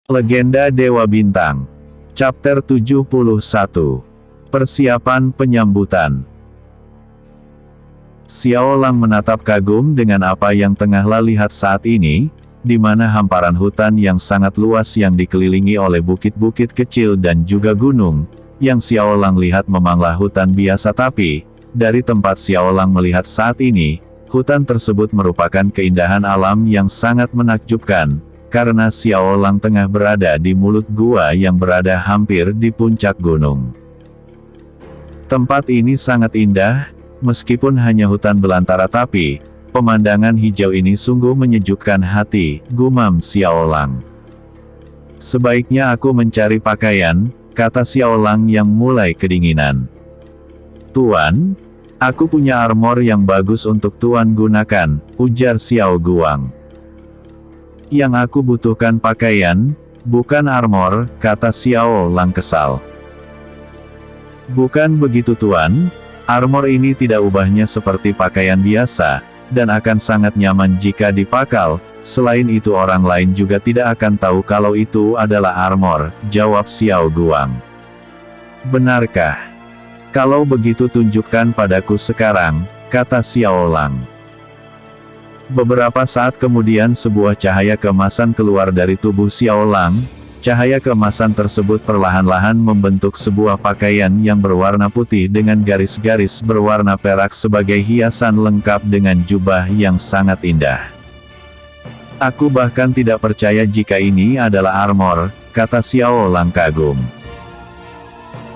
Legenda Dewa Bintang. Chapter 71. Persiapan penyambutan. Xiao Lang menatap kagum dengan apa yang tengahlah lihat saat ini, di mana hamparan hutan yang sangat luas yang dikelilingi oleh bukit-bukit kecil dan juga gunung, yang Xiao Lang lihat memanglah hutan biasa, tapi dari tempat Xiao Lang melihat saat ini, hutan tersebut merupakan keindahan alam yang sangat menakjubkan. Karena Xiao Lang tengah berada di mulut gua yang berada hampir di puncak gunung. Tempat ini sangat indah, meskipun hanya hutan belantara, tapi pemandangan hijau ini sungguh menyejukkan hati, gumam Xiao Lang. Sebaiknya aku mencari pakaian, kata Xiao Lang yang mulai kedinginan. Tuan, aku punya armor yang bagus untuk Tuan gunakan, ujar Xiao Guang. Yang aku butuhkan pakaian, bukan armor, kata Xiao Lang kesal. Bukan begitu Tuan, armor ini tidak ubahnya seperti pakaian biasa, dan akan sangat nyaman jika dipakal, selain itu orang lain juga tidak akan tahu kalau itu adalah armor, jawab Xiao Guang. Benarkah? Kalau begitu tunjukkan padaku sekarang, kata Xiao Lang. Beberapa saat kemudian sebuah cahaya keemasan keluar dari tubuh Xiao Lang. Cahaya keemasan tersebut perlahan-lahan membentuk sebuah pakaian yang berwarna putih dengan garis-garis berwarna perak sebagai hiasan lengkap dengan jubah yang sangat indah. Aku bahkan tidak percaya jika ini adalah armor, kata Xiao Lang kagum.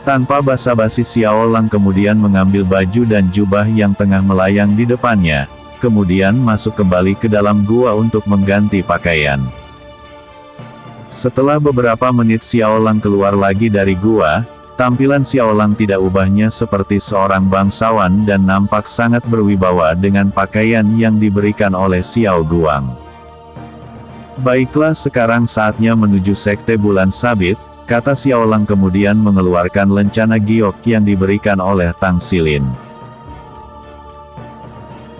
Tanpa basa-basi Xiao Lang kemudian mengambil baju dan jubah yang tengah melayang di depannya. Kemudian masuk kembali ke dalam gua untuk mengganti pakaian. Setelah beberapa menit Xiao Lang keluar lagi dari gua, tampilan Xiao Lang tidak ubahnya seperti seorang bangsawan dan nampak sangat berwibawa dengan pakaian yang diberikan oleh Xiao Guang. Baiklah, sekarang saatnya menuju Sekte Bulan Sabit, kata Xiao Lang kemudian mengeluarkan lencana giok yang diberikan oleh Tang Xilin.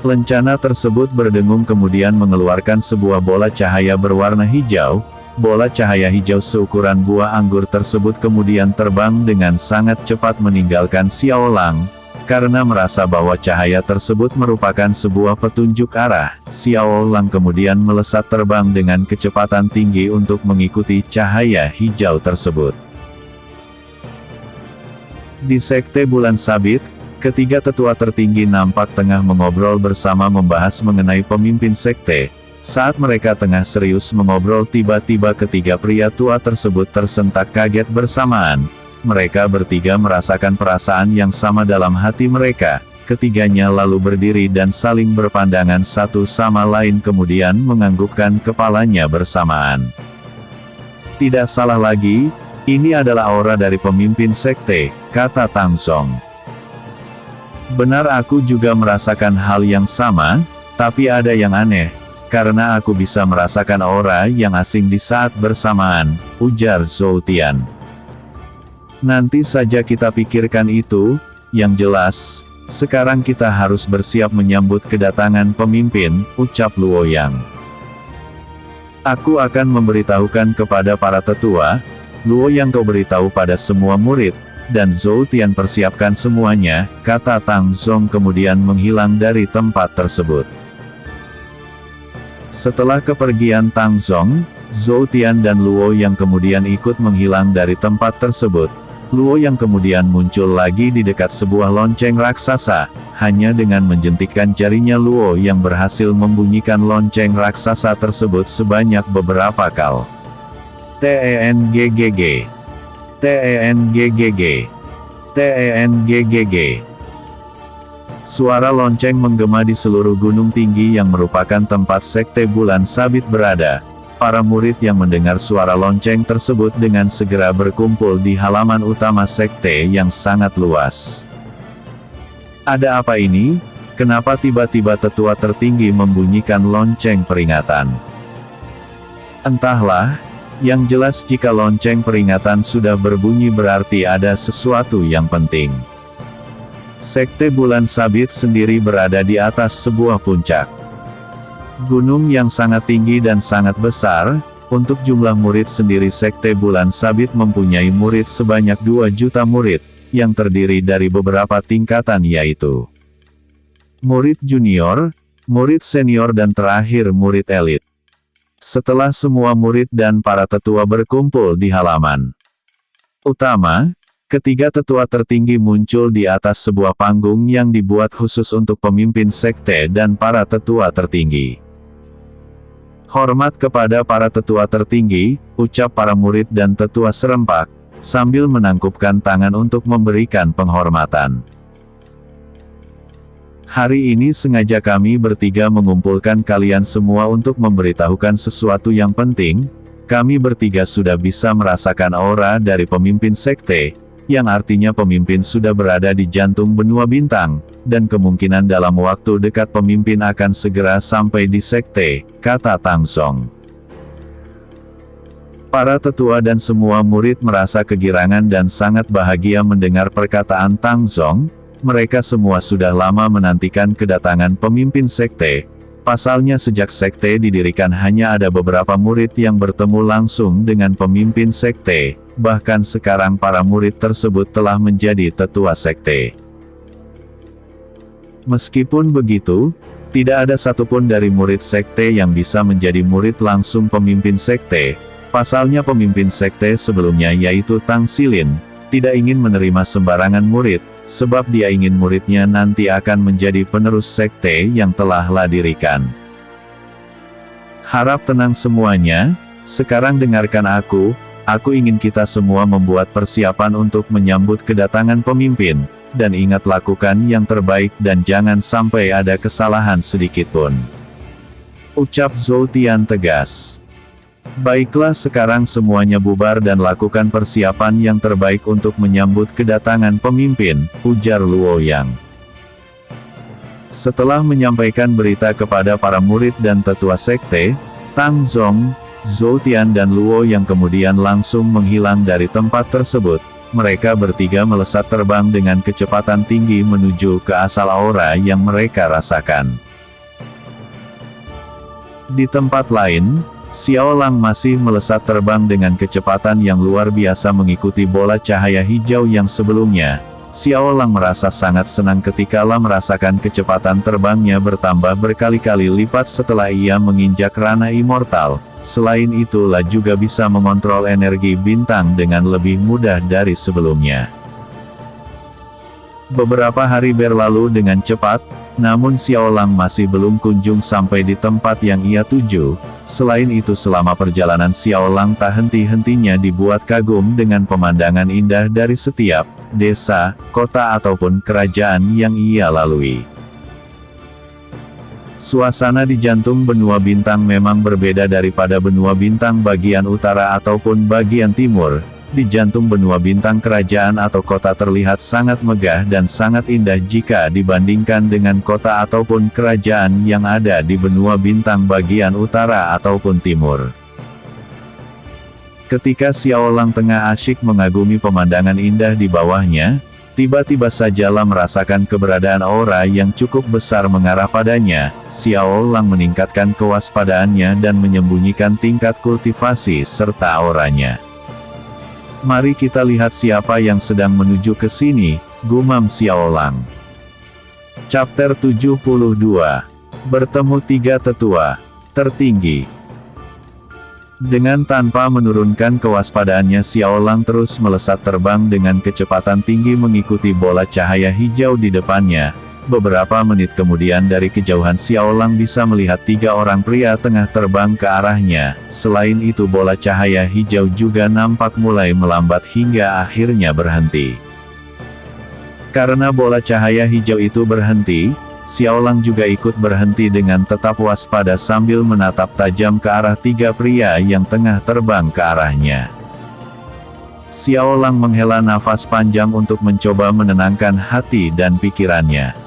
Lencana tersebut berdengung kemudian mengeluarkan sebuah bola cahaya berwarna hijau. Bola cahaya hijau seukuran buah anggur tersebut kemudian terbang dengan sangat cepat meninggalkan Xiao Lang. Karena merasa bahwa cahaya tersebut merupakan sebuah petunjuk arah, Xiao Lang kemudian melesat terbang dengan kecepatan tinggi untuk mengikuti cahaya hijau tersebut. Di Sekte Bulan Sabit, ketiga tetua tertinggi nampak tengah mengobrol bersama membahas mengenai pemimpin sekte. Saat mereka tengah serius mengobrol, tiba-tiba ketiga pria tua tersebut tersentak kaget bersamaan. Mereka bertiga merasakan perasaan yang sama dalam hati mereka. Ketiganya lalu berdiri dan saling berpandangan satu sama lain kemudian menganggukkan kepalanya bersamaan. Tidak salah lagi, ini adalah aura dari pemimpin sekte, kata Tang Zong. Benar, aku juga merasakan hal yang sama, tapi ada yang aneh, karena aku bisa merasakan aura yang asing di saat bersamaan, ujar Zhou Tian. Nanti saja kita pikirkan itu, yang jelas, sekarang kita harus bersiap menyambut kedatangan pemimpin, ucap Luo Yang. Aku akan memberitahukan kepada para tetua, Luo Yang kau beritahu pada semua murid, dan Zhou Tian persiapkan semuanya, kata Tang Zong kemudian menghilang dari tempat tersebut. Setelah kepergian Tang Zong, Zhou Tian dan Luo Yang kemudian ikut menghilang dari tempat tersebut. Luo Yang kemudian muncul lagi di dekat sebuah lonceng raksasa. Hanya dengan menjentikkan jarinya Luo Yang berhasil membunyikan lonceng raksasa tersebut sebanyak beberapa kali. TENGGG. TENGGG. TENGGG. Suara lonceng menggema di seluruh gunung tinggi yang merupakan tempat Sekte Bulan Sabit berada. Para murid yang mendengar suara lonceng tersebut dengan segera berkumpul di halaman utama sekte yang sangat luas. Ada apa ini? Kenapa tiba-tiba tetua tertinggi membunyikan lonceng peringatan? Entahlah. Yang jelas jika lonceng peringatan sudah berbunyi berarti ada sesuatu yang penting. Sekte Bulan Sabit sendiri berada di atas sebuah puncak gunung yang sangat tinggi dan sangat besar. Untuk jumlah murid sendiri Sekte Bulan Sabit mempunyai murid sebanyak 2 juta murid, yang terdiri dari beberapa tingkatan yaitu murid junior, murid senior dan terakhir murid elit. Setelah semua murid dan para tetua berkumpul di halaman utama, ketiga tetua tertinggi muncul di atas sebuah panggung yang dibuat khusus untuk pemimpin sekte dan para tetua tertinggi. Hormat kepada para tetua tertinggi, ucap para murid dan tetua serempak, sambil menangkupkan tangan untuk memberikan penghormatan. Hari ini sengaja kami bertiga mengumpulkan kalian semua untuk memberitahukan sesuatu yang penting. Kami bertiga sudah bisa merasakan aura dari pemimpin sekte, yang artinya pemimpin sudah berada di jantung benua bintang, dan kemungkinan dalam waktu dekat pemimpin akan segera sampai di sekte, kata Tang Zong. Para tetua dan semua murid merasa kegirangan dan sangat bahagia mendengar perkataan Tang Zong. Mereka semua sudah lama menantikan kedatangan pemimpin sekte. Pasalnya sejak sekte didirikan hanya ada beberapa murid yang bertemu langsung dengan pemimpin sekte, bahkan sekarang para murid tersebut telah menjadi tetua sekte. Meskipun begitu, tidak ada satupun dari murid sekte yang bisa menjadi murid langsung pemimpin sekte. Pasalnya pemimpin sekte sebelumnya yaitu Tang Xilin, tidak ingin menerima sembarangan murid, sebab dia ingin muridnya nanti akan menjadi penerus sekte yang telah dirikan. Harap tenang semuanya, sekarang dengarkan aku ingin kita semua membuat persiapan untuk menyambut kedatangan pemimpin, dan ingat lakukan yang terbaik dan jangan sampai ada kesalahan sedikitpun. Ucap Zhou Tian tegas. Baiklah sekarang semuanya bubar dan lakukan persiapan yang terbaik untuk menyambut kedatangan pemimpin, ujar Luo Yang. Setelah menyampaikan berita kepada para murid dan tetua sekte, Tang Zong, Zhou Tian dan Luo Yang kemudian langsung menghilang dari tempat tersebut. Mereka bertiga melesat terbang dengan kecepatan tinggi menuju ke asal aura yang mereka rasakan. Di tempat lain, Xiao Lang masih melesat terbang dengan kecepatan yang luar biasa mengikuti bola cahaya hijau yang sebelumnya. Xiao Lang merasa sangat senang ketika merasakan kecepatan terbangnya bertambah berkali-kali lipat setelah ia menginjak ranah immortal. Selain itu juga bisa mengontrol energi bintang dengan lebih mudah dari sebelumnya. Beberapa hari berlalu dengan cepat, namun Xiao Lang masih belum kunjung sampai di tempat yang ia tuju. Selain itu selama perjalanan Xiao Lang tak henti-hentinya dibuat kagum dengan pemandangan indah dari setiap desa, kota ataupun kerajaan yang ia lalui. Suasana di jantung benua bintang memang berbeda daripada benua bintang bagian utara ataupun bagian timur. Di jantung benua bintang kerajaan atau kota terlihat sangat megah dan sangat indah jika dibandingkan dengan kota ataupun kerajaan yang ada di benua bintang bagian utara ataupun timur. Ketika Xiao Lang tengah asyik mengagumi pemandangan indah di bawahnya, tiba-tiba saja merasakan keberadaan aura yang cukup besar mengarah padanya. Xiao Lang meningkatkan kewaspadaannya dan menyembunyikan tingkat kultivasi serta auranya. Mari kita lihat siapa yang sedang menuju ke sini, gumam Xiao Lang. Chapter 72. Bertemu tiga tetua tertinggi. Dengan tanpa menurunkan kewaspadaannya Xiao Lang terus melesat terbang dengan kecepatan tinggi mengikuti bola cahaya hijau di depannya. Beberapa menit kemudian dari kejauhan Xiao Lang bisa melihat tiga orang pria tengah terbang ke arahnya. Selain itu bola cahaya hijau juga nampak mulai melambat hingga akhirnya berhenti. Karena bola cahaya hijau itu berhenti, Xiao Lang juga ikut berhenti dengan tetap waspada sambil menatap tajam ke arah tiga pria yang tengah terbang ke arahnya. Xiao Lang menghela nafas panjang untuk mencoba menenangkan hati dan pikirannya.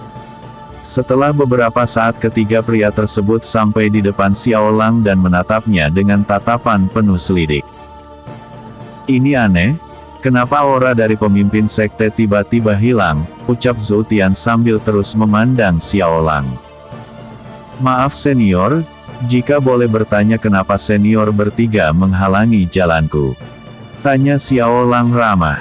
Setelah beberapa saat ketiga pria tersebut sampai di depan Xiao Lang dan menatapnya dengan tatapan penuh selidik. Ini aneh, kenapa aura dari pemimpin sekte tiba-tiba hilang, ucap Zhou Tian sambil terus memandang Xiao Lang. Maaf senior, Jika boleh bertanya kenapa senior bertiga menghalangi jalanku? Tanya Xiao Lang ramah.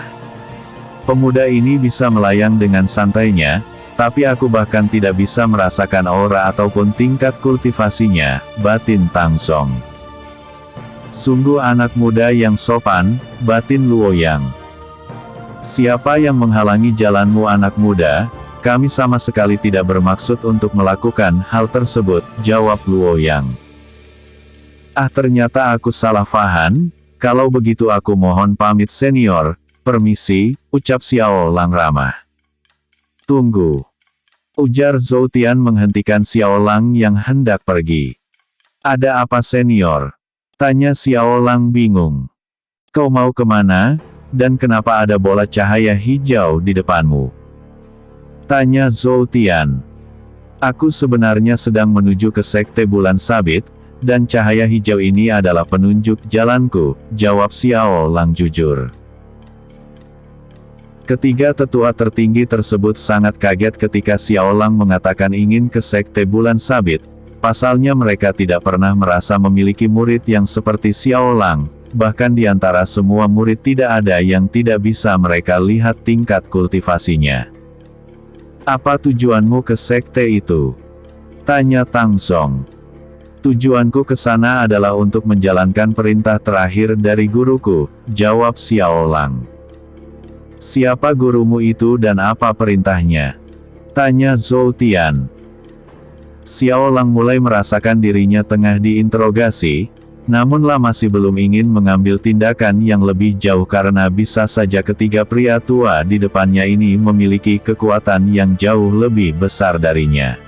Pemuda ini bisa melayang dengan santainya, tapi aku bahkan tidak bisa merasakan aura ataupun tingkat kultivasinya, batin Tang Song. Sungguh anak muda yang sopan, batin Luoyang. Siapa yang menghalangi jalanmu anak muda? Kami sama sekali tidak bermaksud untuk melakukan hal tersebut, jawab Luoyang. Ah ternyata aku salah faham, kalau begitu aku mohon pamit senior, permisi, ucap Xiao Lang ramah. Tunggu. Ujar Zhou Tian menghentikan Xiao Lang yang hendak pergi. Ada apa senior? Tanya Xiao Lang bingung. Kau mau kemana? Dan kenapa ada bola cahaya hijau di depanmu? Tanya Zhou Tian. Aku sebenarnya sedang menuju ke Sekte Bulan Sabit, dan cahaya hijau ini adalah penunjuk jalanku, jawab Xiao Lang jujur. Ketiga tetua tertinggi tersebut sangat kaget ketika Xiao Lang mengatakan ingin ke Sekte Bulan Sabit, pasalnya mereka tidak pernah merasa memiliki murid yang seperti Xiao Lang, bahkan di antara semua murid tidak ada yang tidak bisa mereka lihat tingkat kultivasinya. Apa tujuanmu ke sekte itu? Tanya Tang Song. Tujuanku ke sana adalah untuk menjalankan perintah terakhir dari guruku, jawab Xiao Lang. Siapa gurumu itu dan apa perintahnya? Tanya Zhou Tian. Xiao Lang mulai merasakan dirinya tengah diinterogasi, namunlah masih belum ingin mengambil tindakan yang lebih jauh karena bisa saja ketiga pria tua di depannya ini memiliki kekuatan yang jauh lebih besar darinya.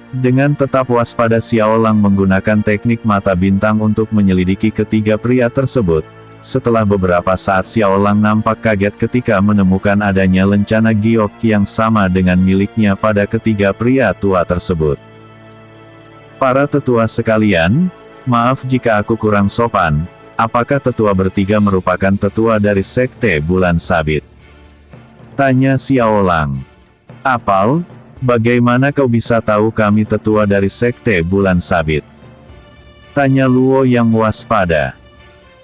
Dengan tetap waspada Xiao Lang menggunakan teknik mata bintang untuk menyelidiki ketiga pria tersebut. Setelah beberapa saat Xiao Lang nampak kaget ketika menemukan adanya lencana giok yang sama dengan miliknya pada ketiga pria tua tersebut. Para tetua sekalian, maaf jika aku kurang sopan, apakah tetua bertiga merupakan tetua dari Sekte Bulan Sabit? Tanya Xiao Lang. Apal, bagaimana kau bisa tahu kami tetua dari Sekte Bulan Sabit? Tanya Luo yang waspada.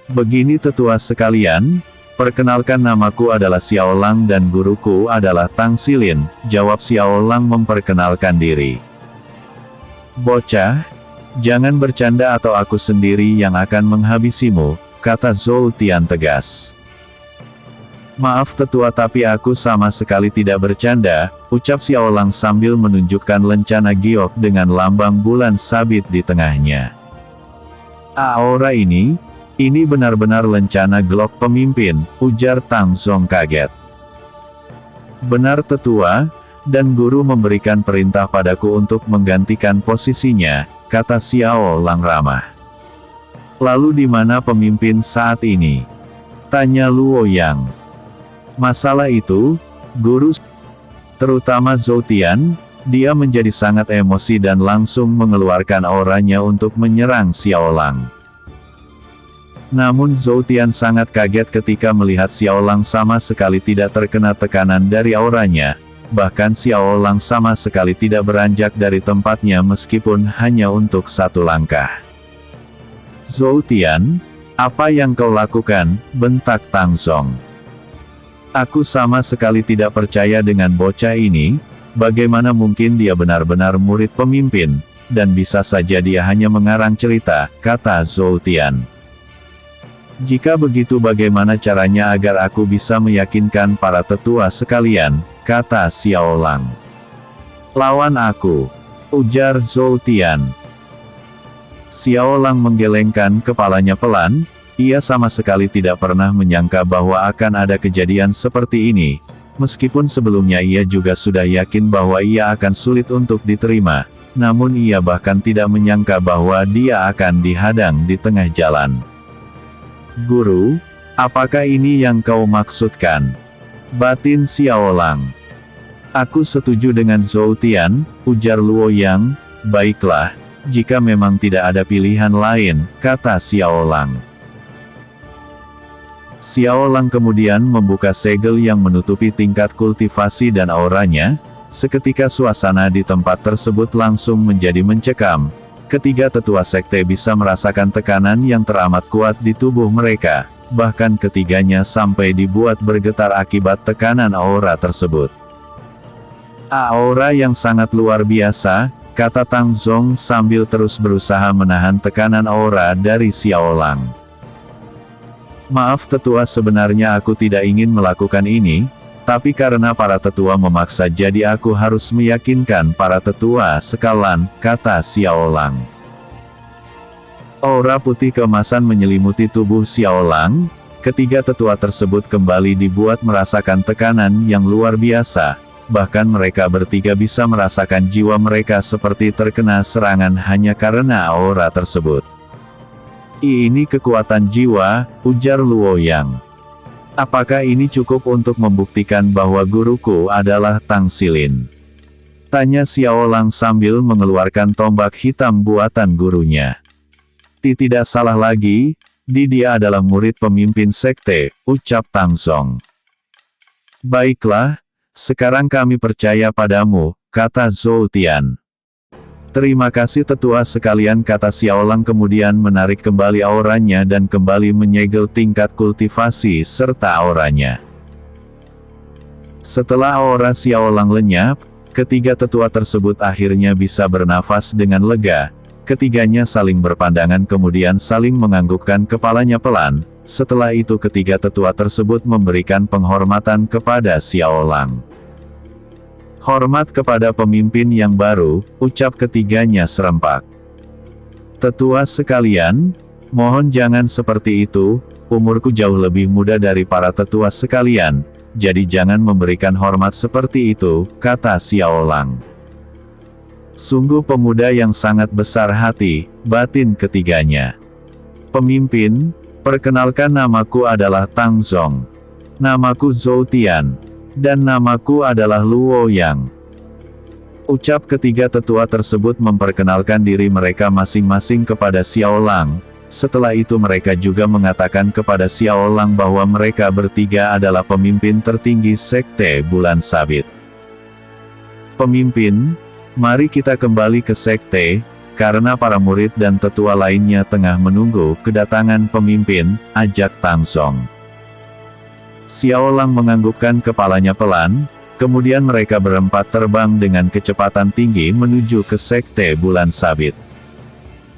Begini tetua sekalian, perkenalkan namaku adalah Xiao Lang dan guruku adalah Tang Xilin, jawab Xiao Lang memperkenalkan diri. Bocah, jangan bercanda atau aku sendiri yang akan menghabisimu, kata Zhou Tian tegas. Maaf tetua tapi aku sama sekali tidak bercanda, ucap Xiao Lang sambil menunjukkan lencana giok dengan lambang bulan sabit di tengahnya. Aura ini benar-benar lencana gelok pemimpin, ujar Tang Song kaget. Benar tetua, dan guru memberikan perintah padaku untuk menggantikan posisinya, kata Xiao Lang ramah. Lalu di mana pemimpin saat ini? Tanya Luo Yang. Masalah itu, guru, terutama Zhou Tian, dia menjadi sangat emosi dan langsung mengeluarkan auranya untuk menyerang Xiao Lang. Namun Zhou Tian sangat kaget ketika melihat Xiao Lang sama sekali tidak terkena tekanan dari auranya. Bahkan Xiao Lang sama sekali tidak beranjak dari tempatnya meskipun hanya untuk satu langkah. Zhou Tian, apa yang kau lakukan? Bentak Tang Song. Aku sama sekali tidak percaya dengan bocah ini, bagaimana mungkin dia benar-benar murid pemimpin, dan bisa saja dia hanya mengarang cerita, kata Zhou Tian. Jika begitu bagaimana caranya agar aku bisa meyakinkan para tetua sekalian, kata Xiao Lang. Lawan aku, ujar Zhou Tian. Xiao Lang menggelengkan kepalanya pelan, ia sama sekali tidak pernah menyangka bahwa akan ada kejadian seperti ini, meskipun sebelumnya ia juga sudah yakin bahwa ia akan sulit untuk diterima, namun ia bahkan tidak menyangka bahwa dia akan dihadang di tengah jalan. Guru, apakah ini yang kau maksudkan? Batin Xiao Lang. Aku setuju dengan Zhou Tian, ujar Luo Yang. Baiklah, jika memang tidak ada pilihan lain, kata Xiao Lang. Xiao Lang kemudian membuka segel yang menutupi tingkat kultivasi dan auranya. Seketika suasana di tempat tersebut langsung menjadi mencekam, ketiga tetua sekte bisa merasakan tekanan yang teramat kuat di tubuh mereka, bahkan ketiganya sampai dibuat bergetar akibat tekanan aura tersebut. Aura yang sangat luar biasa, kata Tang Zong sambil terus berusaha menahan tekanan aura dari Xiao Lang. Maaf tetua, sebenarnya aku tidak ingin melakukan ini, tapi karena para tetua memaksa jadi aku harus meyakinkan para tetua sekalian, kata Xiao Lang. Aura putih keemasan menyelimuti tubuh Xiao Lang, ketiga tetua tersebut kembali dibuat merasakan tekanan yang luar biasa, bahkan mereka bertiga bisa merasakan jiwa mereka seperti terkena serangan hanya karena aura tersebut. Ini kekuatan jiwa, ujar Luo Yang. Apakah ini cukup untuk membuktikan bahwa guruku adalah Tang Xilin? Tanya Xiao Lang sambil mengeluarkan tombak hitam buatan gurunya. Tidak salah lagi, dia adalah murid pemimpin sekte, ucap Tang Zong. Baiklah, sekarang kami percaya padamu, kata Zhou Tian. Terima kasih tetua sekalian, kata Xiao Lang kemudian menarik kembali auranya dan kembali menyegel tingkat kultivasi serta auranya. Setelah aura Xiao Lang lenyap, ketiga tetua tersebut akhirnya bisa bernafas dengan lega. Ketiganya saling berpandangan kemudian saling menganggukkan kepalanya pelan. Setelah itu ketiga tetua tersebut memberikan penghormatan kepada Xiao Lang. Hormat kepada pemimpin yang baru, ucap ketiganya serempak. Tetua sekalian, mohon jangan seperti itu, umurku jauh lebih muda dari para tetua sekalian, jadi jangan memberikan hormat seperti itu, kata Xiao Lang. Sungguh pemuda yang sangat besar hati, batin ketiganya. Pemimpin, perkenalkan namaku adalah Tang Zong. Namaku Zhou Tian. Dan namaku adalah Luo Yang. Ucap ketiga tetua tersebut memperkenalkan diri mereka masing-masing kepada Xiao Lang. Setelah itu mereka juga mengatakan kepada Xiao Lang bahwa mereka bertiga adalah pemimpin tertinggi sekte Bulan Sabit. Pemimpin, mari kita kembali ke sekte, karena para murid dan tetua lainnya tengah menunggu kedatangan pemimpin, ajak Tang Zong. Xiao Lang menganggukkan kepalanya pelan, kemudian mereka berempat terbang dengan kecepatan tinggi menuju ke sekte Bulan Sabit.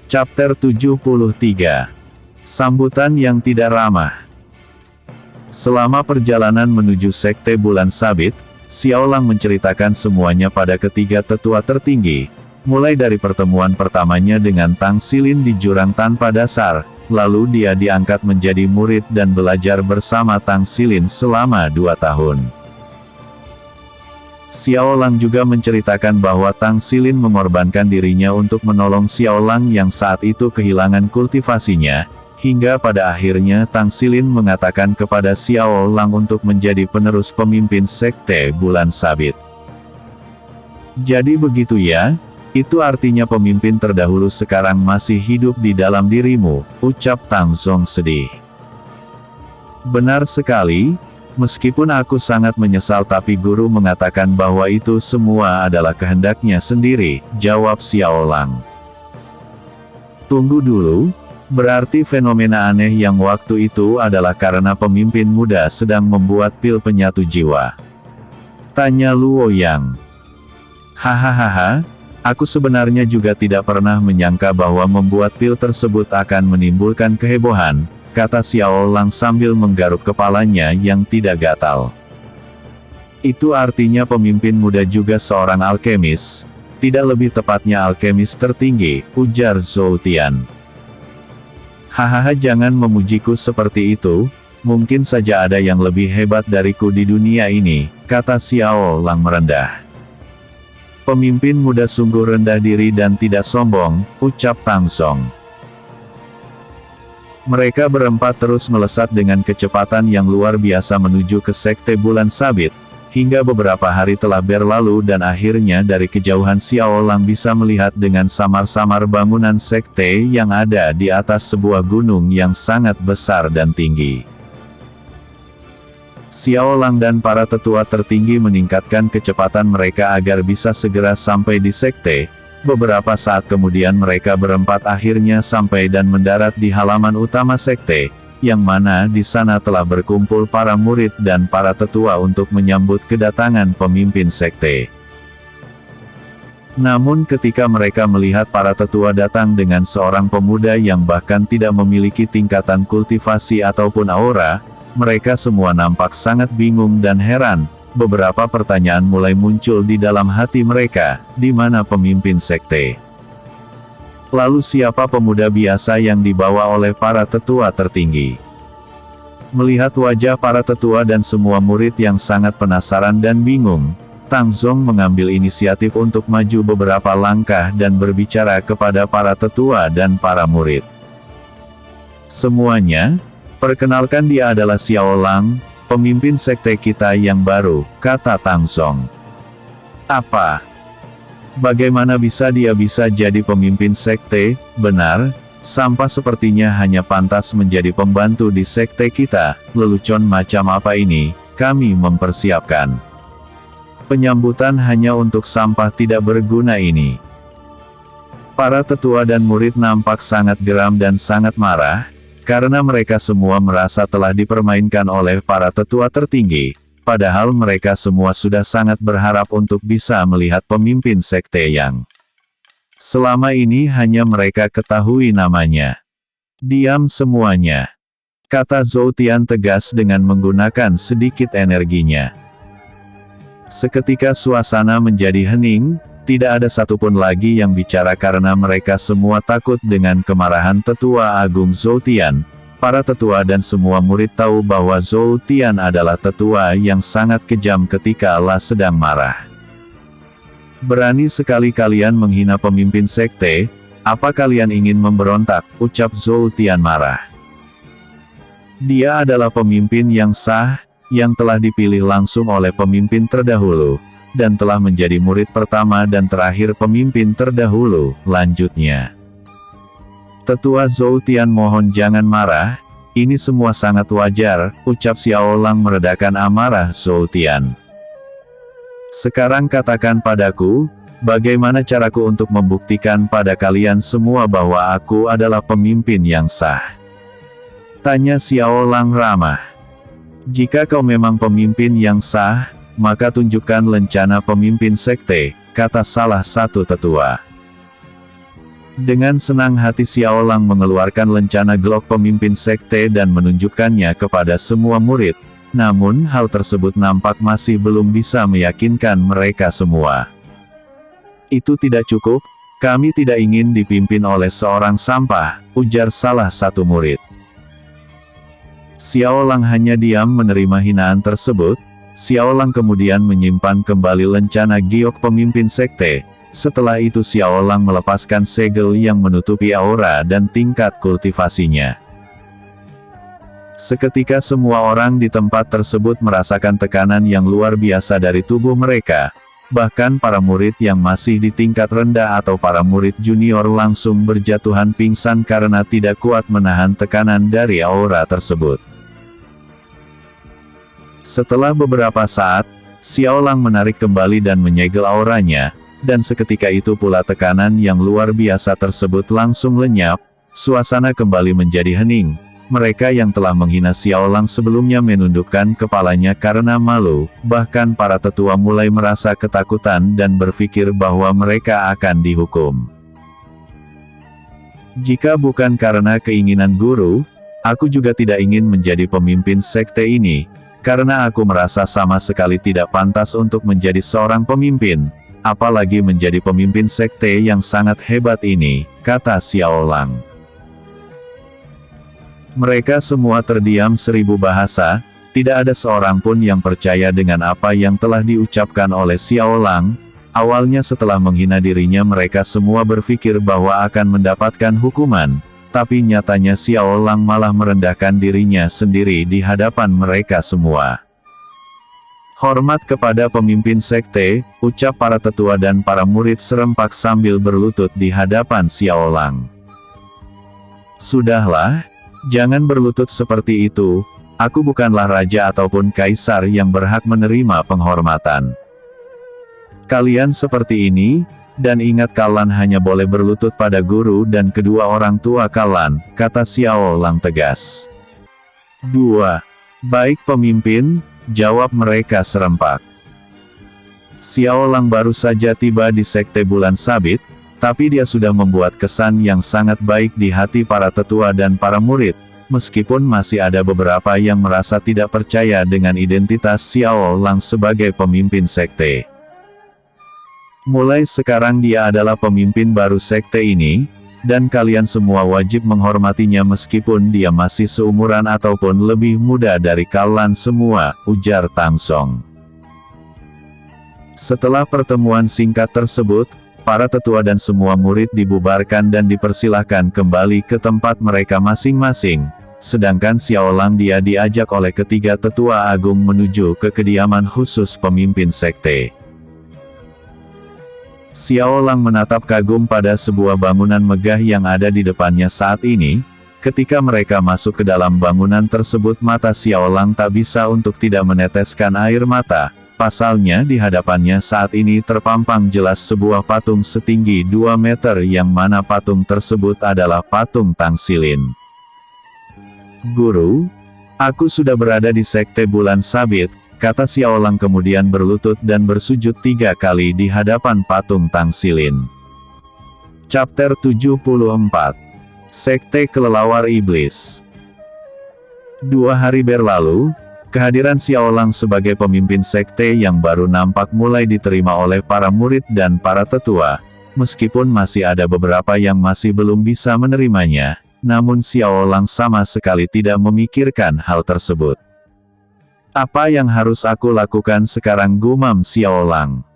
Chapter 73. Sambutan yang tidak ramah. Selama perjalanan menuju sekte Bulan Sabit, Xiao Lang menceritakan semuanya pada ketiga tetua tertinggi, mulai dari pertemuan pertamanya dengan Tang Xilin di jurang tanpa dasar. Lalu dia diangkat menjadi murid dan belajar bersama Tang Xilin selama 2 tahun. Xiao Lang juga menceritakan bahwa Tang Xilin mengorbankan dirinya untuk menolong Xiao Lang yang saat itu kehilangan kultivasinya, hingga pada akhirnya Tang Xilin mengatakan kepada Xiao Lang untuk menjadi penerus pemimpin sekte Bulan Sabit. Jadi begitu ya? Itu artinya pemimpin terdahulu sekarang masih hidup di dalam dirimu, ucap Tang Zong sedih. Benar sekali, meskipun aku sangat menyesal tapi guru mengatakan bahwa itu semua adalah kehendaknya sendiri, jawab Xiao Lang. Tunggu dulu, berarti fenomena aneh yang waktu itu adalah karena pemimpin muda sedang membuat pil penyatu jiwa. Tanya Luo Yang. Hahaha. Aku sebenarnya juga tidak pernah menyangka bahwa membuat pil tersebut akan menimbulkan kehebohan, kata Xiao Lang sambil menggaruk kepalanya yang tidak gatal. Itu artinya pemimpin muda juga seorang alkemis, tidak lebih tepatnya alkemis tertinggi, ujar Zhou Tian. Hahaha, jangan memujiku seperti itu, mungkin saja ada yang lebih hebat dariku di dunia ini, kata Xiao Lang merendah. Pemimpin muda sungguh rendah diri dan tidak sombong, ucap Tang Zong. Mereka berempat terus melesat dengan kecepatan yang luar biasa menuju ke sekte Bulan Sabit, hingga beberapa hari telah berlalu dan akhirnya dari kejauhan Xiao Lang bisa melihat dengan samar-samar bangunan sekte yang ada di atas sebuah gunung yang sangat besar dan tinggi. Xiao Lang dan para tetua tertinggi meningkatkan kecepatan mereka agar bisa segera sampai di sekte. Beberapa saat kemudian mereka berempat akhirnya sampai dan mendarat di halaman utama sekte, yang mana di sana telah berkumpul para murid dan para tetua untuk menyambut kedatangan pemimpin sekte. Namun ketika mereka melihat para tetua datang dengan seorang pemuda yang bahkan tidak memiliki tingkatan kultivasi ataupun aura, mereka semua nampak sangat bingung dan heran. Beberapa pertanyaan mulai muncul di dalam hati mereka, di mana pemimpin sekte? Lalu siapa pemuda biasa yang dibawa oleh para tetua tertinggi? Melihat wajah para tetua dan semua murid yang sangat penasaran dan bingung, Tang Zong mengambil inisiatif untuk maju beberapa langkah dan berbicara kepada para tetua dan para murid. Semuanya, perkenalkan dia adalah Xiao Lang, pemimpin sekte kita yang baru, kata Tang Zong. Apa? Bagaimana bisa dia bisa jadi pemimpin sekte? Benar, sampah sepertinya hanya pantas menjadi pembantu di sekte kita. Lelucon macam apa ini? Kami mempersiapkan penyambutan hanya untuk sampah tidak berguna ini. Para tetua dan murid nampak sangat geram dan sangat marah, karena mereka semua merasa telah dipermainkan oleh para tetua tertinggi, padahal mereka semua sudah sangat berharap untuk bisa melihat pemimpin sekte yang selama ini hanya mereka ketahui namanya. Diam semuanya, kata Zhou Tian tegas dengan menggunakan sedikit energinya. Seketika suasana menjadi hening, tidak ada satupun lagi yang bicara karena mereka semua takut dengan kemarahan Tetua Agung Zhou Tian. Para tetua dan semua murid tahu bahwa Zhou Tian adalah tetua yang sangat kejam ketika Allah sedang marah. Berani sekali kalian menghina pemimpin sekte, apa kalian ingin memberontak? Ucap Zhou Tian marah. Dia adalah pemimpin yang sah, yang telah dipilih langsung oleh pemimpin terdahulu, dan telah menjadi murid pertama dan terakhir pemimpin terdahulu. Lanjutnya, Tetua Zhou Tian mohon jangan marah, ini semua sangat wajar, ucap Xiao Lang meredakan amarah Zhou Tian. Sekarang katakan padaku, bagaimana caraku untuk membuktikan pada kalian semua bahwa aku adalah pemimpin yang sah? Tanya Xiao Lang ramah. Jika kau memang pemimpin yang sah, maka tunjukkan lencana pemimpin sekte, kata salah satu tetua. Dengan senang hati Xiao Lang mengeluarkan lencana Glock pemimpin sekte dan menunjukkannya kepada semua murid, namun hal tersebut nampak masih belum bisa meyakinkan mereka semua. Itu tidak cukup, kami tidak ingin dipimpin oleh seorang sampah, ujar salah satu murid. Xiao Lang hanya diam menerima hinaan tersebut. Xiao Lang kemudian menyimpan kembali lencana giok pemimpin sekte. Setelah itu Xiao Lang melepaskan segel yang menutupi aura dan tingkat kultivasinya. Seketika semua orang di tempat tersebut merasakan tekanan yang luar biasa dari tubuh mereka. Bahkan para murid yang masih di tingkat rendah atau para murid junior langsung berjatuhan pingsan karena tidak kuat menahan tekanan dari aura tersebut. Setelah beberapa saat, Xiao Lang menarik kembali dan menyegel auranya, dan seketika itu pula tekanan yang luar biasa tersebut langsung lenyap, suasana kembali menjadi hening. Mereka yang telah menghina Xiao Lang sebelumnya menundukkan kepalanya karena malu, bahkan para tetua mulai merasa ketakutan dan berpikir bahwa mereka akan dihukum. Jika bukan karena keinginan guru, aku juga tidak ingin menjadi pemimpin sekte ini, karena aku merasa sama sekali tidak pantas untuk menjadi seorang pemimpin, apalagi menjadi pemimpin sekte yang sangat hebat ini, kata Xiao Lang. Mereka semua terdiam seribu bahasa, tidak ada seorang pun yang percaya dengan apa yang telah diucapkan oleh Xiao Lang. Awalnya setelah menghina dirinya mereka semua berpikir bahwa akan mendapatkan hukuman, tapi nyatanya Xiao Lang malah merendahkan dirinya sendiri di hadapan mereka semua. Hormat kepada pemimpin sekte, ucap para tetua dan para murid serempak sambil berlutut di hadapan Xiao Lang. Sudahlah. Jangan berlutut seperti itu, aku bukanlah raja ataupun kaisar yang berhak menerima penghormatan. Kalian seperti ini, Dan ingat kalian hanya boleh berlutut pada guru dan kedua orang tua kalian, kata Xiao Lang tegas. 2. Baik pemimpin, jawab mereka serempak. Xiao Lang baru saja tiba di Sekte Bulan Sabit, tapi dia sudah membuat kesan yang sangat baik di hati para tetua dan para murid, meskipun masih ada beberapa yang merasa tidak percaya dengan identitas Xiao Lang sebagai pemimpin sekte. Mulai sekarang dia adalah pemimpin baru sekte ini, dan kalian semua wajib menghormatinya meskipun dia masih seumuran ataupun lebih muda dari kalian semua, ujar Tang Song. Setelah pertemuan singkat tersebut, para tetua dan semua murid dibubarkan dan dipersilahkan kembali ke tempat mereka masing-masing, sedangkan Xiao Lang dia diajak oleh ketiga tetua agung menuju ke kediaman khusus pemimpin sekte. Xiao Lang menatap kagum pada sebuah bangunan megah yang ada di depannya saat ini. Ketika mereka masuk ke dalam bangunan tersebut, mata Xiao Lang tak bisa untuk tidak meneteskan air mata. Pasalnya di hadapannya saat ini terpampang jelas sebuah patung setinggi 2 meter yang mana patung tersebut adalah patung Tang Xilin. Guru, aku sudah berada di Sekte Bulan Sabit, kata Xiao Lang kemudian berlutut dan bersujud 3 kali di hadapan patung Tang Xilin. Chapter 74. Sekte Kelelawar Iblis. 2 hari berlalu, kehadiran Xiao Lang sebagai pemimpin sekte yang baru nampak mulai diterima oleh para murid dan para tetua, meskipun masih ada beberapa yang masih belum bisa menerimanya, namun Xiao Lang sama sekali tidak memikirkan hal tersebut. Apa yang harus aku lakukan sekarang, gumam Xiao Lang.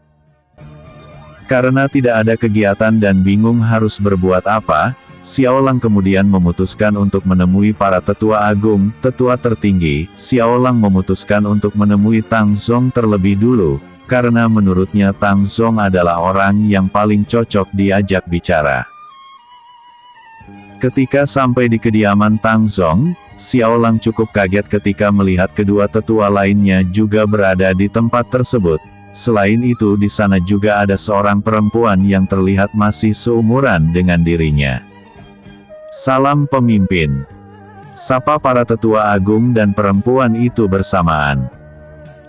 Karena tidak ada kegiatan dan bingung harus berbuat apa, Xiao Lang kemudian memutuskan untuk menemui para tetua agung, tetua tertinggi. Xiao Lang memutuskan untuk menemui Tang Zong terlebih dulu, karena menurutnya Tang Zong adalah orang yang paling cocok diajak bicara. Ketika sampai di kediaman Tang Zong, Xiao Lang cukup kaget ketika melihat kedua tetua lainnya juga berada di tempat tersebut. Selain itu di sana juga ada seorang perempuan yang terlihat masih seumuran dengan dirinya. Salam pemimpin. Sapa para tetua agung dan perempuan itu bersamaan.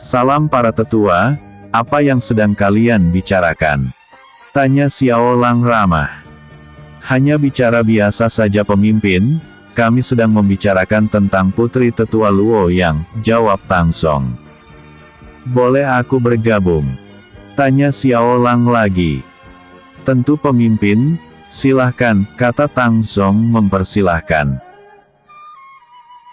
Salam para tetua, apa yang sedang kalian bicarakan? Tanya Xiao Lang ramah. Hanya bicara biasa saja pemimpin. Kami sedang membicarakan tentang putri tetua Luo Yang, jawab Tang Song. Boleh aku bergabung? Tanya Xiao Lang lagi. Tentu pemimpin, silahkan, kata Tang Song mempersilahkan.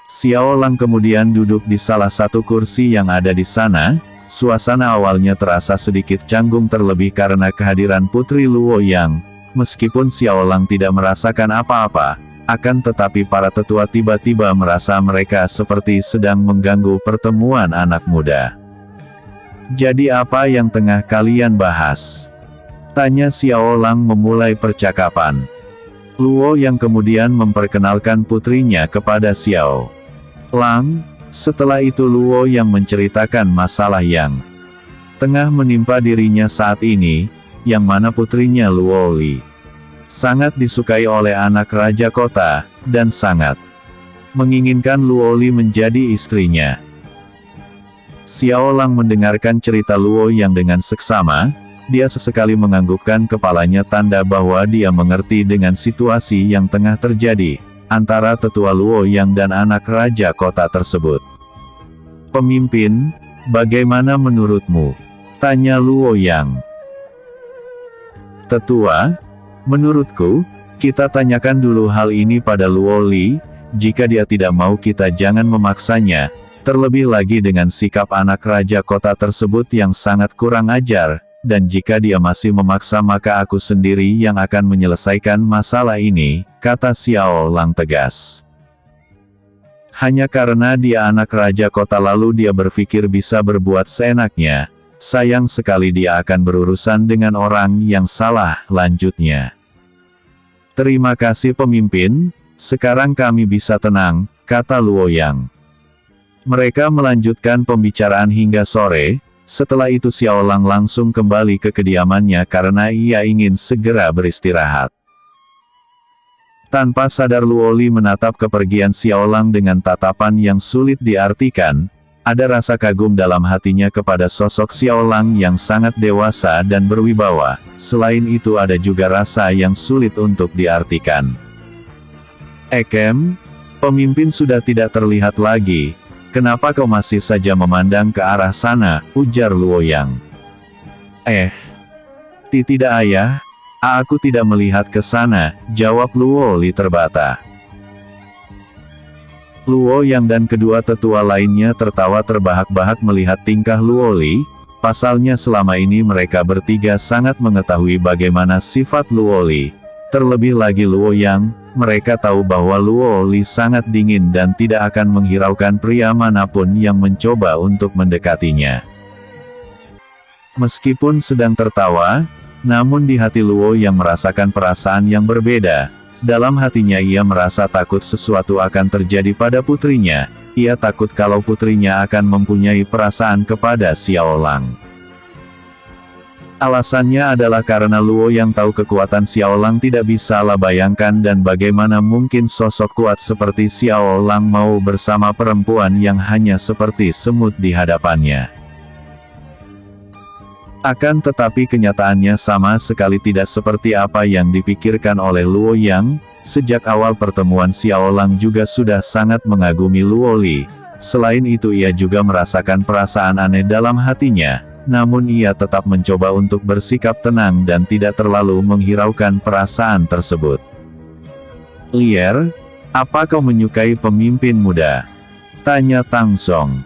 Xiao Lang kemudian duduk di salah satu kursi yang ada di sana. Suasana awalnya terasa sedikit canggung terlebih karena kehadiran putri Luo Yang. Meskipun Xiao Lang tidak merasakan apa-apa, akan tetapi para tetua tiba-tiba merasa mereka seperti sedang mengganggu pertemuan anak muda. Jadi apa yang tengah kalian bahas? Tanya Xiao Lang memulai percakapan. Luo yang kemudian memperkenalkan putrinya kepada Xiao Lang. Setelah itu Luo yang menceritakan masalah yang tengah menimpa dirinya saat ini, yang mana putrinya Luo Li sangat disukai oleh anak raja kota, dan sangat menginginkan Luo Li menjadi istrinya. Xiao Lang mendengarkan cerita Luo yang dengan seksama, dia sesekali menganggukkan kepalanya tanda bahwa dia mengerti dengan situasi yang tengah terjadi, antara tetua Luo Yang dan anak raja kota tersebut. Pemimpin, bagaimana menurutmu? Tanya Luo Yang. Tetua, menurutku, kita tanyakan dulu hal ini pada Luo Li, jika dia tidak mau kita jangan memaksanya, terlebih lagi dengan sikap anak raja kota tersebut yang sangat kurang ajar, dan jika dia masih memaksa maka aku sendiri yang akan menyelesaikan masalah ini, kata Xiao Lang tegas. Hanya karena dia anak raja kota lalu dia berpikir bisa berbuat seenaknya, sayang sekali dia akan berurusan dengan orang yang salah, lanjutnya. Terima kasih pemimpin, sekarang kami bisa tenang, kata Luo Yang. Mereka melanjutkan pembicaraan hingga sore. Setelah itu Xiaolang langsung kembali ke kediamannya karena ia ingin segera beristirahat. Tanpa sadar Luoli menatap kepergian Xiaolang dengan tatapan yang sulit diartikan. Ada rasa kagum dalam hatinya kepada sosok Xiaolang yang sangat dewasa dan berwibawa. Selain itu ada juga rasa yang sulit untuk diartikan. "Ekem, pemimpin sudah tidak terlihat lagi. Kenapa kau masih saja memandang ke arah sana?" ujar Luoyang. Tidak ayah. Aku tidak melihat ke sana, jawab Luoli terbata. Luoyang dan kedua tetua lainnya tertawa terbahak-bahak melihat tingkah Luoli. Pasalnya selama ini mereka bertiga sangat mengetahui bagaimana sifat Luoli. Terlebih lagi Luoyang, mereka tahu bahwa Luoli sangat dingin dan tidak akan menghiraukan pria manapun yang mencoba untuk mendekatinya. Meskipun sedang tertawa, namun di hati Luo yang merasakan perasaan yang berbeda. Dalam hatinya ia merasa takut sesuatu akan terjadi pada putrinya. Ia takut kalau putrinya akan mempunyai perasaan kepada Xiaolang. Alasannya adalah karena Luo yang tahu kekuatan Xiaolang tidak bisalah bayangkan dan bagaimana mungkin sosok kuat seperti Xiaolang mau bersama perempuan yang hanya seperti semut di hadapannya. Akan tetapi kenyataannya sama sekali tidak seperti apa yang dipikirkan oleh Luoyang. Sejak awal pertemuan Xiaolang juga sudah sangat mengagumi Luoli. Selain itu ia juga merasakan perasaan aneh dalam hatinya, namun ia tetap mencoba untuk bersikap tenang dan tidak terlalu menghiraukan perasaan tersebut. "Lier, apa kau menyukai pemimpin muda?" tanya Tang Song.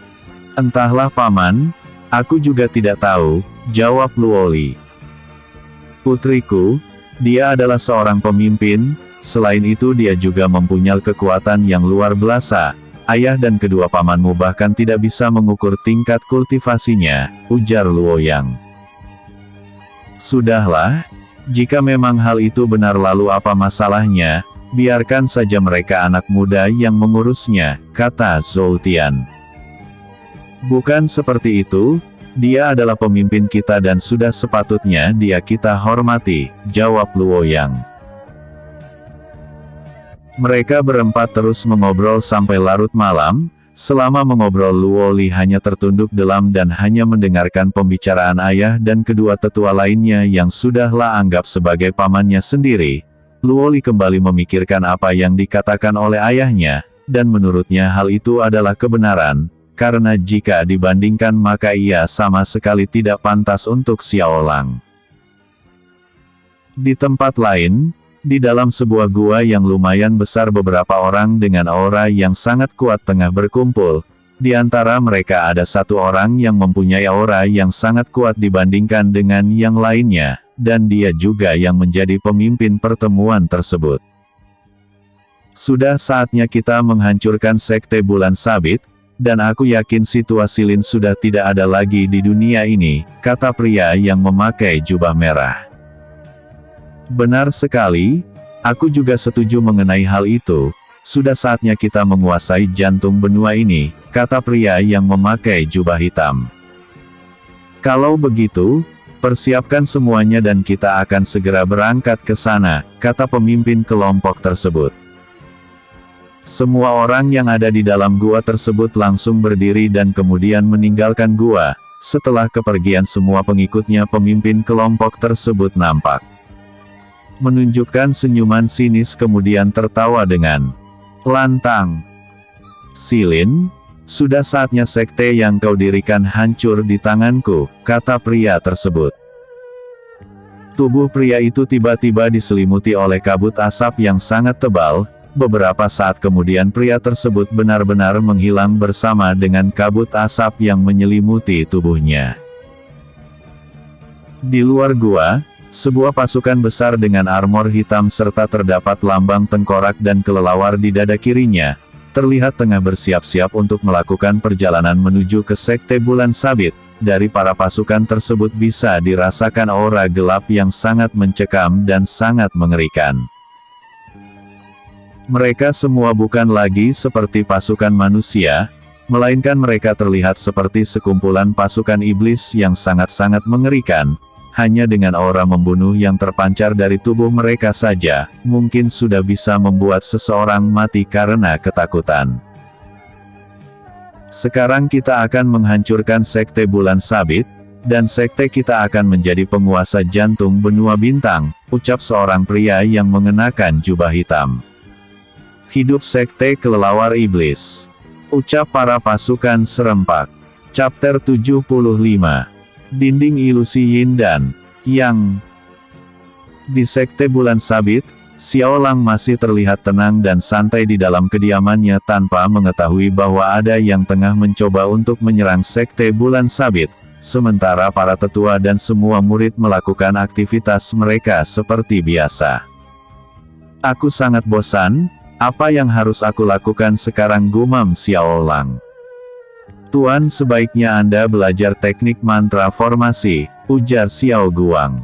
"Entahlah paman, aku juga tidak tahu," jawab Luoli. "Putriku, dia adalah seorang pemimpin, selain itu dia juga mempunyai kekuatan yang luar biasa. Ayah dan kedua pamanmu bahkan tidak bisa mengukur tingkat kultivasinya," ujar Luoyang. "Sudahlah, jika memang hal itu benar lalu apa masalahnya, biarkan saja mereka anak muda yang mengurusnya," kata Zhou Tian. "Bukan seperti itu. Dia adalah pemimpin kita dan sudah sepatutnya dia kita hormati," jawab Luoyang. Mereka berempat terus mengobrol sampai larut malam. Selama mengobrol Luoli hanya tertunduk dalam dan hanya mendengarkan pembicaraan ayah dan kedua tetua lainnya yang sudahlah anggap sebagai pamannya sendiri. Luoli kembali memikirkan apa yang dikatakan oleh ayahnya, dan menurutnya hal itu adalah kebenaran. Karena jika dibandingkan maka ia sama sekali tidak pantas untuk Xiaolang. Di tempat lain, di dalam sebuah gua yang lumayan besar beberapa orang dengan aura yang sangat kuat tengah berkumpul. Di antara mereka ada satu orang yang mempunyai aura yang sangat kuat dibandingkan dengan yang lainnya, dan dia juga yang menjadi pemimpin pertemuan tersebut. "Sudah saatnya kita menghancurkan Sekte Bulan Sabit, dan aku yakin situasi Lin sudah tidak ada lagi di dunia ini," kata pria yang memakai jubah merah. "Benar sekali, aku juga setuju mengenai hal itu. Sudah saatnya kita menguasai jantung benua ini," kata pria yang memakai jubah hitam. "Kalau begitu, persiapkan semuanya dan kita akan segera berangkat ke sana," kata pemimpin kelompok tersebut. Semua orang yang ada di dalam gua tersebut langsung berdiri dan kemudian meninggalkan gua. Setelah kepergian semua pengikutnya, pemimpin kelompok tersebut nampak menunjukkan senyuman sinis kemudian tertawa dengan lantang. "Silin, sudah saatnya sekte yang kau dirikan hancur di tanganku," kata pria tersebut. Tubuh pria itu tiba-tiba diselimuti oleh kabut asap yang sangat tebal. Beberapa saat kemudian pria tersebut benar-benar menghilang bersama dengan kabut asap yang menyelimuti tubuhnya. Di luar gua, sebuah pasukan besar dengan armor hitam serta terdapat lambang tengkorak dan kelelawar di dada kirinya, terlihat tengah bersiap-siap untuk melakukan perjalanan menuju ke Sekte Bulan Sabit. Dari para pasukan tersebut bisa dirasakan aura gelap yang sangat mencekam dan sangat mengerikan. Mereka semua bukan lagi seperti pasukan manusia. melainkan mereka terlihat seperti sekumpulan pasukan iblis yang sangat-sangat mengerikan. Hanya dengan aura membunuh yang terpancar dari tubuh mereka saja, mungkin sudah bisa membuat seseorang mati karena ketakutan. Sekarang kita akan menghancurkan sekte bulan sabit, dan sekte kita akan menjadi penguasa jantung benua bintang, ucap seorang pria yang mengenakan jubah hitam. Hidup sekte kelelawar iblis, ucap para pasukan serempak. Chapter 75. Dinding ilusi Yin dan Yang. Di sekte bulan sabit, Xiao Lang masih terlihat tenang dan santai di dalam kediamannya tanpa mengetahui bahwa ada yang tengah mencoba untuk menyerang sekte bulan sabit, sementara para tetua dan semua murid melakukan aktivitas mereka seperti biasa. Aku sangat bosan, apa yang harus aku lakukan sekarang, gumam Xiao Lang. Tuan, sebaiknya Anda belajar teknik mantra formasi, ujar Xiao Guang.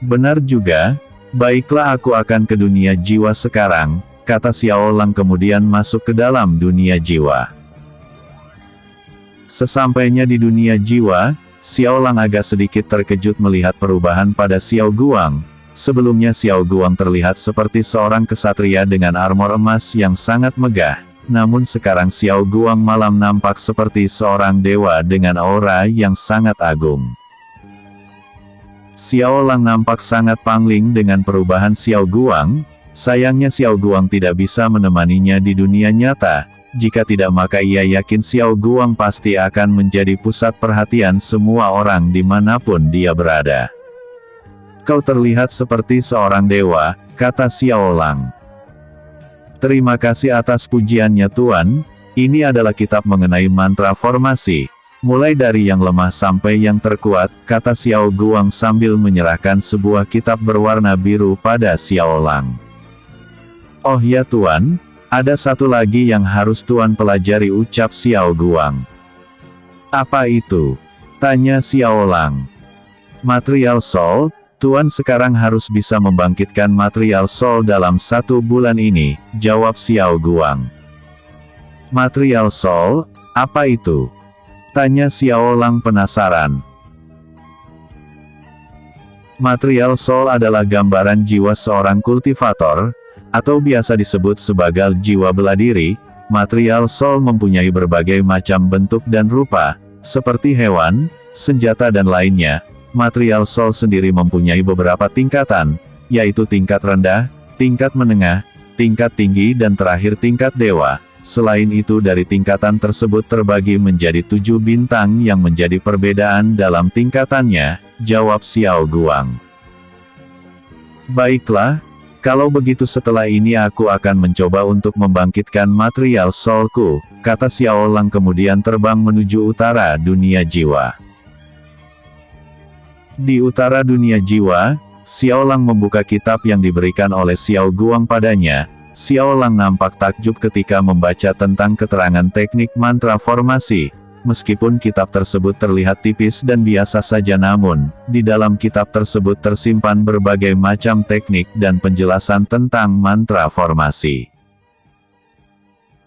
Benar juga, baiklah aku akan ke dunia jiwa sekarang, kata Xiao Lang kemudian masuk ke dalam dunia jiwa. Sesampainya di dunia jiwa, Xiao Lang agak sedikit terkejut melihat perubahan pada Xiao Guang. Sebelumnya Xiao Guang terlihat seperti seorang kesatria dengan armor emas yang sangat megah. Namun sekarang Xiao Guang malam nampak seperti seorang dewa dengan aura yang sangat agung. Xiao Lang nampak sangat pangling dengan perubahan Xiao Guang. Sayangnya Xiao Guang tidak bisa menemaninya di dunia nyata. Jika tidak maka ia yakin Xiao Guang pasti akan menjadi pusat perhatian semua orang dimanapun dia berada. Kau terlihat seperti seorang dewa, kata Xiao Lang. Terima kasih atas pujiannya Tuan, ini adalah kitab mengenai mantra formasi, mulai dari yang lemah sampai yang terkuat, kata Xiao Guang sambil menyerahkan sebuah kitab berwarna biru pada Xiao Lang. Oh ya Tuan, ada satu lagi yang harus Tuan pelajari, ucap Xiao Guang. Apa itu? Tanya Xiao Lang. Material Soul. Tuan sekarang harus bisa membangkitkan material soul dalam 1 bulan ini, jawab Xiao Guang. Material soul, apa itu? Tanya Xiao Lang penasaran. Material soul adalah gambaran jiwa seorang kultivator, atau biasa disebut sebagai jiwa bela diri. Material soul mempunyai berbagai macam bentuk dan rupa, seperti hewan, senjata dan lainnya. Material soul sendiri mempunyai beberapa tingkatan, yaitu tingkat rendah, tingkat menengah, tingkat tinggi dan terakhir tingkat dewa. Selain itu dari tingkatan tersebut terbagi menjadi 7 bintang yang menjadi perbedaan dalam tingkatannya, jawab Xiao Guang. Baiklah, kalau begitu setelah ini aku akan mencoba untuk membangkitkan material soulku, kata Xiao Lang kemudian terbang menuju utara dunia jiwa. Di utara dunia jiwa, Xiao Lang membuka kitab yang diberikan oleh Xiao Guang padanya. Xiao Lang nampak takjub ketika membaca tentang keterangan teknik mantra formasi. Meskipun kitab tersebut terlihat tipis dan biasa saja namun, di dalam kitab tersebut tersimpan berbagai macam teknik dan penjelasan tentang mantra formasi.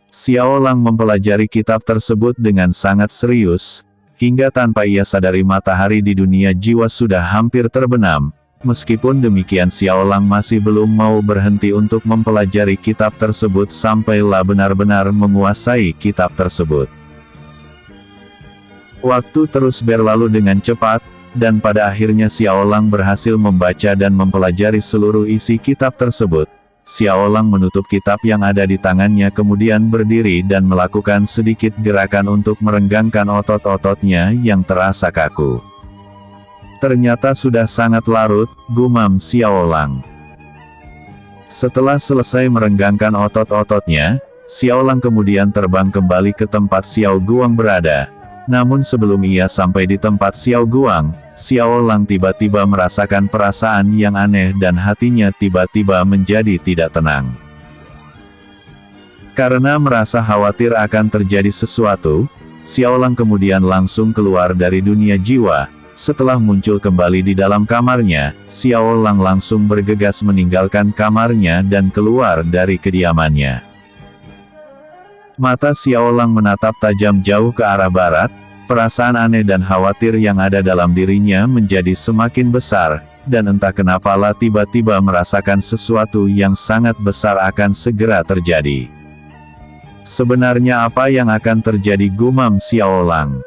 Xiao Lang mempelajari kitab tersebut dengan sangat serius. Hingga tanpa ia sadari matahari di dunia jiwa sudah hampir terbenam. Meskipun demikian Xiao Lang masih belum mau berhenti untuk mempelajari kitab tersebut sampailah benar-benar menguasai kitab tersebut. Waktu terus berlalu dengan cepat, dan pada akhirnya Xiao Lang berhasil membaca dan mempelajari seluruh isi kitab tersebut. Xiao Lang menutup kitab yang ada di tangannya kemudian berdiri dan melakukan sedikit gerakan untuk merenggangkan otot-ototnya yang terasa kaku. Ternyata sudah sangat larut, gumam Xiao Lang. Setelah selesai merenggangkan otot-ototnya, Xiao Lang kemudian terbang kembali ke tempat Xiao Guang berada. Namun sebelum ia sampai di tempat Xiao Guang, Xiao Lang tiba-tiba merasakan perasaan yang aneh dan hatinya tiba-tiba menjadi tidak tenang. Karena merasa khawatir akan terjadi sesuatu, Xiao Lang kemudian langsung keluar dari dunia jiwa. Setelah muncul kembali di dalam kamarnya, Xiao Lang langsung bergegas meninggalkan kamarnya dan keluar dari kediamannya. Mata Xiaolang menatap tajam jauh ke arah barat, perasaan aneh dan khawatir yang ada dalam dirinya menjadi semakin besar, dan entah kenapalah tiba-tiba merasakan sesuatu yang sangat besar akan segera terjadi. Sebenarnya apa yang akan terjadi, gumam Xiaolang.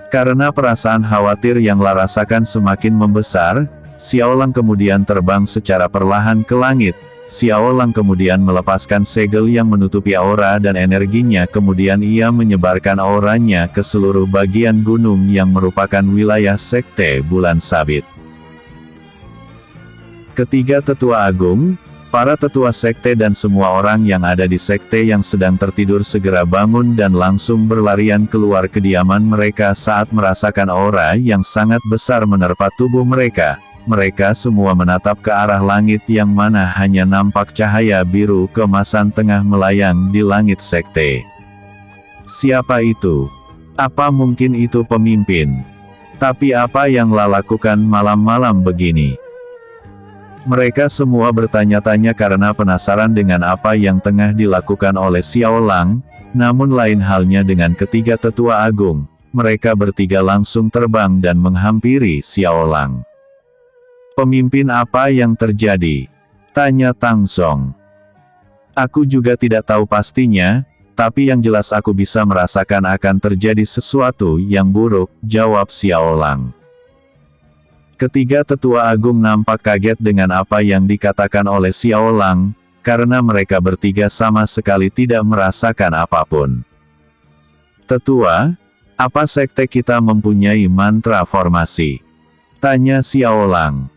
Karena perasaan khawatir yang ia rasakan semakin membesar, Xiaolang kemudian terbang secara perlahan ke langit. Xiaolang kemudian melepaskan segel yang menutupi aura dan energinya, kemudian ia menyebarkan auranya ke seluruh bagian gunung yang merupakan wilayah Sekte Bulan Sabit. Ketiga tetua agung, para tetua sekte dan semua orang yang ada di sekte yang sedang tertidur segera bangun dan langsung berlarian keluar kediaman mereka saat merasakan aura yang sangat besar menerpa tubuh mereka. Mereka semua menatap ke arah langit yang mana hanya nampak cahaya biru keemasan tengah melayang di langit sekte. Siapa itu? Apa mungkin itu pemimpin? Tapi apa yang lakukan malam-malam begini? Mereka semua bertanya-tanya karena penasaran dengan apa yang tengah dilakukan oleh Xiaolang, namun lain halnya dengan ketiga tetua agung. Mereka bertiga langsung terbang dan menghampiri Xiaolang. Pemimpin, apa yang terjadi? Tanya Tang Song. Aku juga tidak tahu pastinya, tapi yang jelas aku bisa merasakan akan terjadi sesuatu yang buruk, jawab Xiaolang. Ketiga tetua agung nampak kaget dengan apa yang dikatakan oleh Xiaolang, karena mereka bertiga sama sekali tidak merasakan apapun. Tetua, apa sekte kita mempunyai mantra formasi? Tanya Xiaolang.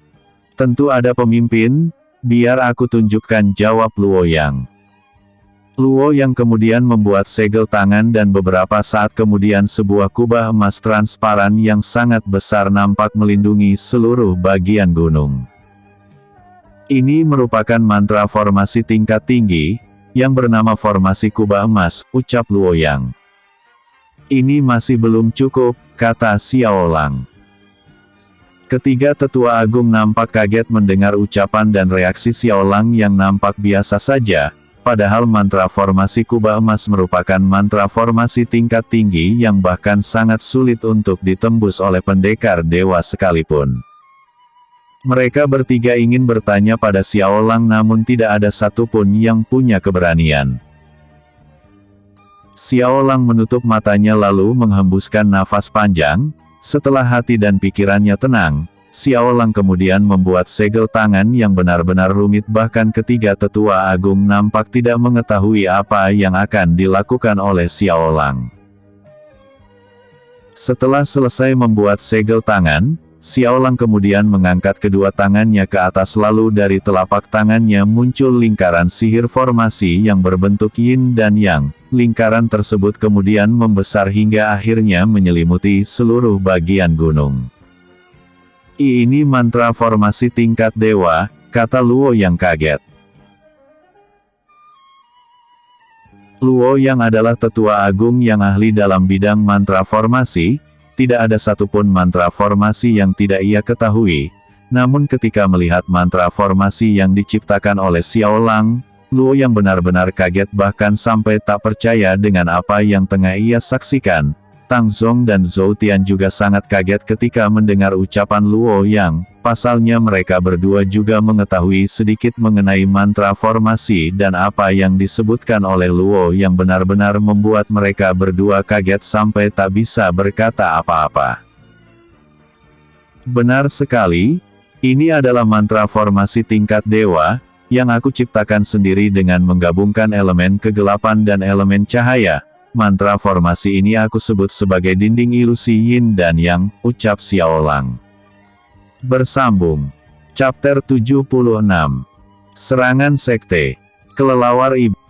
Tentu ada pemimpin, biar aku tunjukkan, jawab Luoyang. Luoyang kemudian membuat segel tangan dan beberapa saat kemudian sebuah kubah emas transparan yang sangat besar nampak melindungi seluruh bagian gunung. Ini merupakan mantra formasi tingkat tinggi, yang bernama formasi kubah emas, ucap Luoyang. Ini masih belum cukup, kata Xiaolang. Ketiga tetua agung nampak kaget mendengar ucapan dan reaksi Xiaolang yang nampak biasa saja, padahal mantra formasi kubah emas merupakan mantra formasi tingkat tinggi yang bahkan sangat sulit untuk ditembus oleh pendekar dewa sekalipun. Mereka bertiga ingin bertanya pada Xiaolang namun tidak ada satupun yang punya keberanian. Xiaolang menutup matanya lalu menghembuskan nafas panjang. Setelah hati dan pikirannya tenang, Xiaolang kemudian membuat segel tangan yang benar-benar rumit, bahkan ketiga tetua agung nampak tidak mengetahui apa yang akan dilakukan oleh Xiaolang. Setelah selesai membuat segel tangan, Xiaolang kemudian mengangkat kedua tangannya ke atas lalu dari telapak tangannya muncul lingkaran sihir formasi yang berbentuk yin dan yang. Lingkaran tersebut kemudian membesar hingga akhirnya menyelimuti seluruh bagian gunung. Ini mantra formasi tingkat dewa, kata Luo yang kaget. Luo yang adalah tetua agung yang ahli dalam bidang mantra formasi, tidak ada satupun mantra formasi yang tidak ia ketahui, namun ketika melihat mantra formasi yang diciptakan oleh Xiaolang, Luo yang benar-benar kaget bahkan sampai tak percaya dengan apa yang tengah ia saksikan. Tang Zong dan Zhou Tian juga sangat kaget ketika mendengar ucapan Luo yang, pasalnya mereka berdua juga mengetahui sedikit mengenai mantra formasi dan apa yang disebutkan oleh Luo yang benar-benar membuat mereka berdua kaget sampai tak bisa berkata apa-apa. Benar sekali, ini adalah mantra formasi tingkat dewa, yang aku ciptakan sendiri dengan menggabungkan elemen kegelapan dan elemen cahaya. Mantra formasi ini aku sebut sebagai dinding ilusi yin dan yang, ucap Xiaolang. Bersambung. Chapter 76. Serangan Sekte. Kelelawar Iblis.